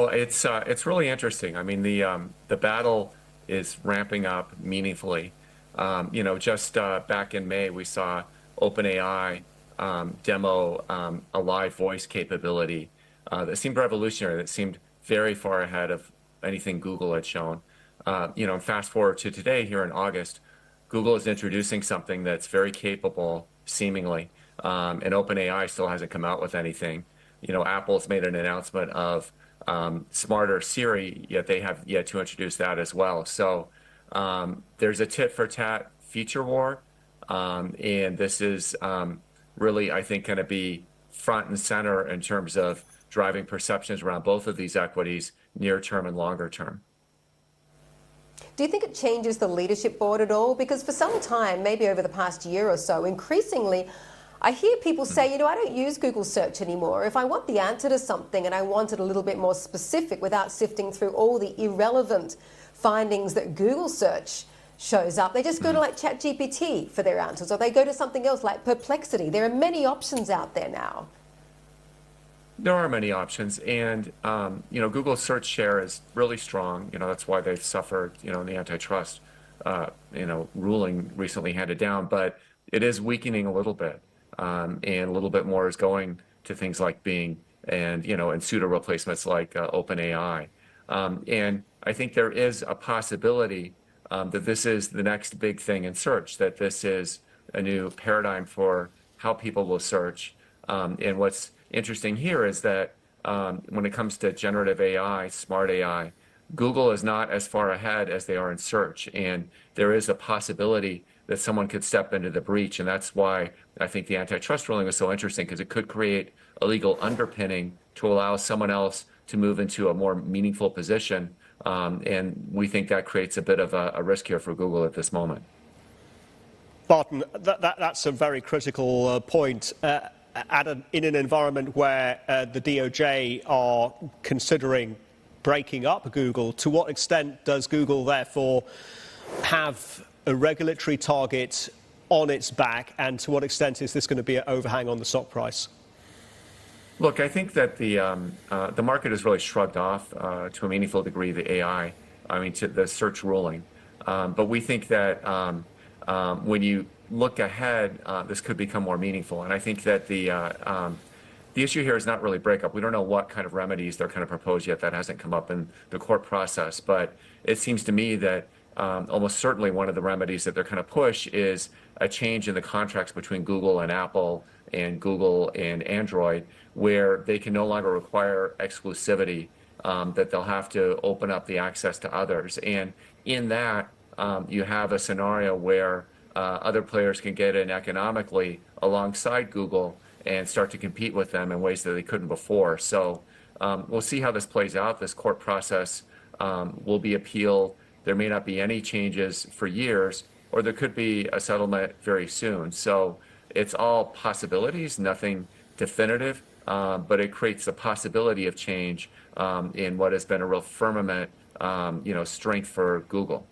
Well, it's really interesting. I mean, the battle is ramping up meaningfully. Just back in May, we saw OpenAI demo a live voice capability that seemed revolutionary, that seemed very far ahead of anything Google had shown. And fast forward to today, here in August, Google is introducing something that's very capable, seemingly, and OpenAI still hasn't come out with anything. Apple's made an announcement of smarter Siri, yet they have yet to introduce that as well. So there's a tit-for-tat feature war, and this is really, I think, going to be front and center in terms of driving perceptions around both of these equities, near term and longer term. Do you think it changes the leadership board at all? Because for some time, maybe over the past year or so, increasingly, I hear people say, I don't use Google search anymore. If I want the answer to something and I want it a little bit more specific without sifting through all the irrelevant findings that Google search shows up, they just go to like ChatGPT for their answers, or they go to something else like Perplexity. There are many options out there now. There are many options, and Google's search share is really strong. That's why they've suffered, in the antitrust, ruling recently handed down. But it is weakening a little bit, and a little bit more is going to things like Bing and pseudo replacements like OpenAI. And I think there is a possibility that this is the next big thing in search, that this is a new paradigm for how people will search. And what's interesting here is that when it comes to generative AI, smart AI, Google is not as far ahead as they are in search. And there is a possibility that someone could step into the breach. And that's why I think the antitrust ruling was so interesting, because it could create a legal underpinning to allow someone else to move into a more meaningful position. And we think that creates a bit of a risk here for Google at this moment. Barton, that's a very critical point. In an environment where the DOJ are considering breaking up Google, to what extent does Google therefore have a regulatory target on its back, and to what extent is this going to be an overhang on the stock price? Look, I think that the market has really shrugged off to a meaningful degree to the search ruling. But we think that when you look ahead, this could become more meaningful. And I think that the issue here is not really breakup. We don't know what kind of remedies they're going to propose yet. That hasn't come up in the court process. But it seems to me that almost certainly one of the remedies that they're going to push is a change in the contracts between Google and Apple and Google and Android, where they can no longer require exclusivity, that they'll have to open up the access to others. And in that, you have a scenario where other players can get in economically alongside Google and start to compete with them in ways that they couldn't before. So we'll see how this plays out. This court process will be appealed. There may not be any changes for years, or there could be a settlement very soon. So it's all possibilities, nothing definitive, but it creates the possibility of change in what has been a real firmament, strength for Google.